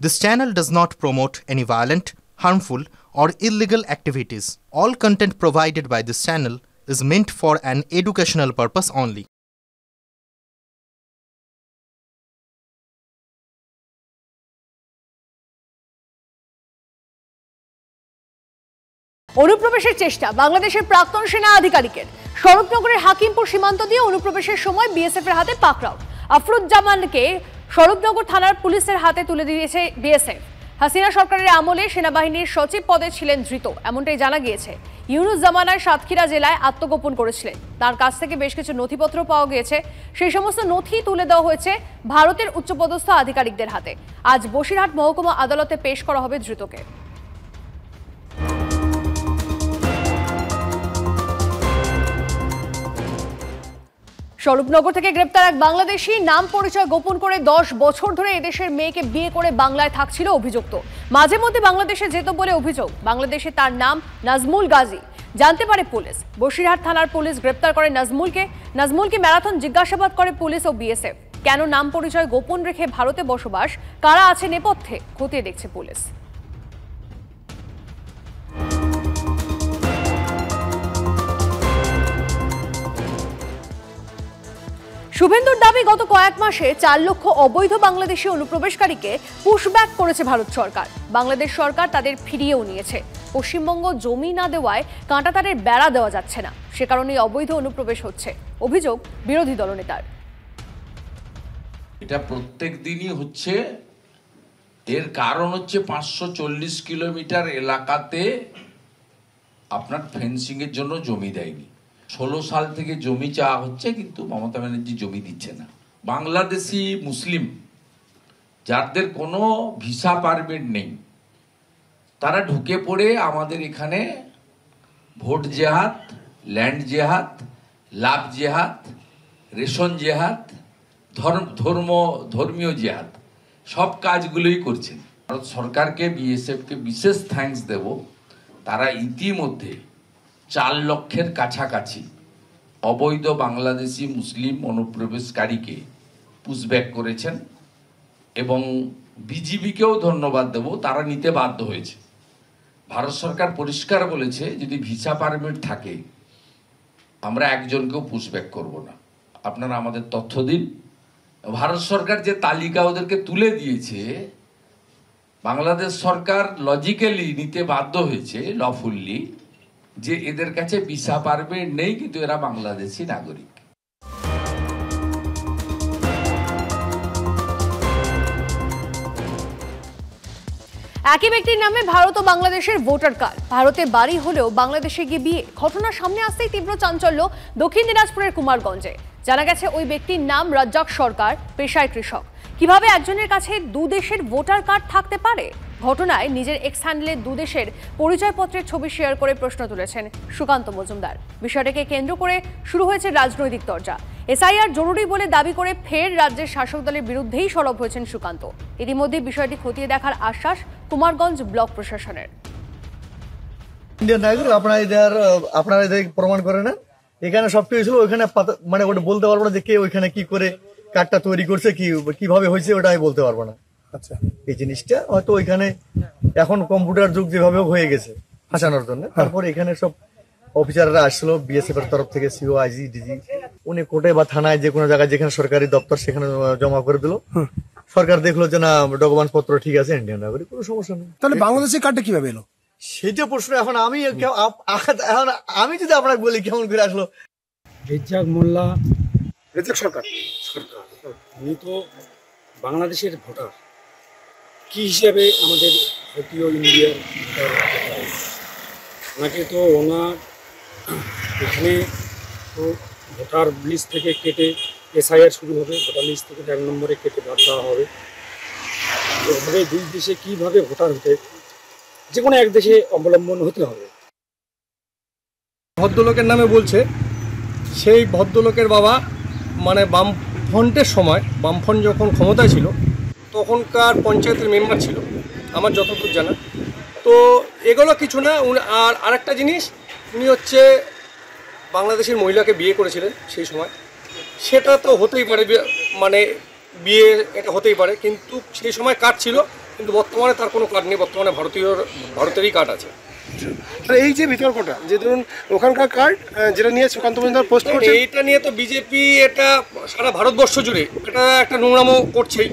This channel does not promote any violent, harmful, or illegal activities. All content provided by this channel is meant for an educational purpose only. অনুপ্রবেশের চেষ্টা বাংলাদেশের প্রাক্তন সেনা আধিকারিকের। স্বরূপনগরের হাকিমপুর সীমান্ত দিয়ে অনুপ্রবেশের সময় বিএসএফ এর হাতে পাকড়াও। আফরুজ্জামানকে স্বরূপনগর থানার পুলিশের হাতে তুলে দিয়েছে বিএসএফ। হাসিনা সরকারের আমলে সেনাবাহিনীর সচিব পদে ছিলেন ধৃত, এমনটাই জানা গিয়েছে। ইউনুস জামানায় সাতক্ষীরা জেলায় আত্মগোপন করেছিলেন। তার কাছ থেকে বেশ কিছু নথিপত্র পাওয়া গিয়েছে। সেই সমস্ত নথি তুলে দেওয়া হয়েছে ভারতের উচ্চপদস্থ আধিকারিকদের হাতে। আজ বসিরহাট মহকুমা আদালতে পেশ করা হবে ধৃতকে। স্বরূপনগর থেকে গ্রেপ্তার এক বাংলাদেশি নাম পরিচয় গোপন করে 10 বছর ধরে এদেশের মেয়েকে বিয়ে করে বাংলায় থাকছিল অভিযুক্ত। মাঝে মধ্যে বাংলাদেশে যেত বলে অভিযোগ। বাংলাদেশে তার নাম নাজমুল গাজী। জানতে পারে পুলিশ। বসিরহাট থানার পুলিশ গ্রেপ্তার করে নাজমুলকে ম্যারাথন জিজ্ঞাসাবাদ করে পুলিশ ও বিএসএফ। কেন নাম পরিচয় গোপন রেখে ভারতে বসবাস, কারা আছে নেপথ্যে, খতিয়ে দেখছে পুলিশ। শুভেন্দুর দাবি, গত কয়েক মাসে 4 লক্ষ অবৈধ বাংলাদেশি অনুপ্রবেশকারীকে পুশব্যাক করেছে ভারত সরকার। বাংলাদেশ সরকার তাদের ফিরিয়েও নিয়েছে। পশ্চিমবঙ্গ জমি না দেওয়ায় কাঁটাতারের বেড়া দেওয়া যাচ্ছে না, সে কারণে অবৈধ অনুপ্রবেশ হচ্ছে, অভিযোগ বিরোধী দলনেতার। এটা প্রত্যেক দিনই হচ্ছে। এর কারণ হচ্ছে 540 কিলোমিটার এলাকাতে আপনার ফেন্সিং এর জন্য জমি দেয়নি। 16 সাল থেকে জমি চাওয়া হচ্ছে, কিন্তু মমতা ব্যানার্জি জমি দিচ্ছে না। বাংলাদেশি মুসলিম যাদের কোনো ভিসা পারমিট নেই, তারা ঢুকে পড়ে আমাদের এখানে ভোট জেহাদ, ল্যান্ড জেহাদ, লাভ জেহাদ, রেশন জেহাদ, ধর্মীয় জেহাদ, সব কাজগুলোই করছেন। ভারত সরকারকে, বিএসএফকে বিশেষ থ্যাঙ্কস দেব। তারা ইতিমধ্যে 4 লক্ষের কাছাকাছি অবৈধ বাংলাদেশি মুসলিম অনুপ্রবেশকারীকে পুশব্যাক করেছেন, এবং বিজিবিকেও ধন্যবাদ দেব, তারা নিতে বাধ্য হয়েছে। ভারত সরকার পরিষ্কার বলেছে, যদি ভিসা পারমিট থাকে আমরা একজনকেও পুশব্যাক করব না। আপনারা আমাদের তথ্য দিন। ভারত সরকার যে তালিকা ওদেরকে তুলে দিয়েছে, বাংলাদেশ সরকার লজিক্যালি নিতে বাধ্য হয়েছে, লফুল্লি, যে এদের কাছে ভিসা পারমিট নেই, কিন্তু এরা বাংলাদেশি নাগরিক। একই ব্যক্তির নামে ভারত ও বাংলাদেশের ভোটার কার্ড, ভারতে বাড়ি হলেও বাংলাদেশে গিয়ে বিয়ে। ঘটনার সামনে আসতেই তীব্র চাঞ্চল্য দক্ষিণ দিনাজপুরের কুমারগঞ্জে। জানা গেছে ওই ব্যক্তির নাম রাজ্জাক সরকার, পেশায় কৃষক। কিভাবে একজনের কাছে 2 দেশের ভোটার কার্ড থাকতে পারে? ঘটনায় নিজের এক্স হ্যান্ডেলে 2 দেশের পরিচয়পত্রের ছবি শেয়ার করে প্রশ্ন তুলেছেন সুকান্ত মজুমদার। বিষয়টাকে কেন্দ্র করে শুরু হয়েছে রাজনৈতিক তরজা। এসআইআর জরুরি বলে দাবি করে ফের রাজ্যের শাসক দলের বিরুদ্ধেই সরব হয়েছেন সুকান্ত। ইতিমধ্যে বিষয়টি খতিয়ে দেখার আশ্বাস কুমারগঞ্জ ব্লক প্রশাসনের। ইন্ডিয়ান নাগরিক আপনারা এদের প্রমাণ করে না, এখানে সবকিছু ছিল। ওইখানে মানে ওটা বলতে পারবো না যে কে ওইখানে কি করে কার্ডটা তৈরি করছে, কিভাবে হয়েছে, ওটা আমি বলতে পারবো না। আচ্ছা, এই জিনিসটা হয়তো ওইখানে এখন কম্পিউটার যুগ যেভাবে হয়ে গেছে হাসানোর জন্য, তারপর এখানে সব অফিসাররা আসলো বিএসএফ এর তরফ থেকে, সিও, আইজি, ডিজি, উনি কোর্টে বা থানায় যে কোনো জায়গায় যেখানে সরকারি দপ্তর সেখানে জমা করে দিল। সরকার দেখলো যে না, ডকুমেন্ট পত্র ঠিক আছে, ইন্ডিয়ান নাগরিক, কোনো সমস্যা নেই। তাহলে বাংলাদেশের কার্ডটা কিভাবে এলো সেটা প্রশ্ন। এখন আমি যদি আপনাকে বলি কেমন করে আসলো। রেজ্জাক মোল্লা, রেজ্জাক সরকার, উনি তো বাংলাদেশের ভোটার, কি হিসাবে আমাদের ভারতীয় ইন্ডিয়ার ভোটার? ওনাকে তো ওনার এখানে তো ভোটার লিস্ট থেকে কেটে এসআইআর শুরু হবে, ভোটার লিস্ট থেকে 1 নম্বরে কেটে বাদ দেওয়া হবে। এভাবে 2 দেশে কীভাবে ভোটার হতে, যে কোনো এক দেশে অবলম্বন হতে হবে। ভদ্রলোকের নামে বলছে, সেই ভদ্রলোকের বাবা মানে বামফ্রন্টের সময়, বামফ্রন্ট যখন ক্ষমতায় ছিল তখনকার পঞ্চায়েতের মেম্বার ছিল আমার যতদূর জানা। তো এগুলো কিছু না। আর আরেকটা জিনিস, উনি হচ্ছে বাংলাদেশের মহিলাকে বিয়ে করেছিলেন সেই সময়, সেটা তো হতেই পারে, মানে বিয়ে এটা হতেই পারে, কিন্তু সেই সময় কার্ড ছিল কিন্তু বর্তমানে তার কোনো কার্ড নেই, বর্তমানে ভারতেরই কার্ড আছে। তাহলে এই যে বিতর্কটা, যে ধরুন ওখানকার কার্ড যেটা নিয়ে সুকান্ত মজুমদার পোস্ট করছে, এইটা নিয়ে তো বিজেপি এটা সারা ভারতবর্ষ জুড়ে এটা একটা নোংরামো করছেই।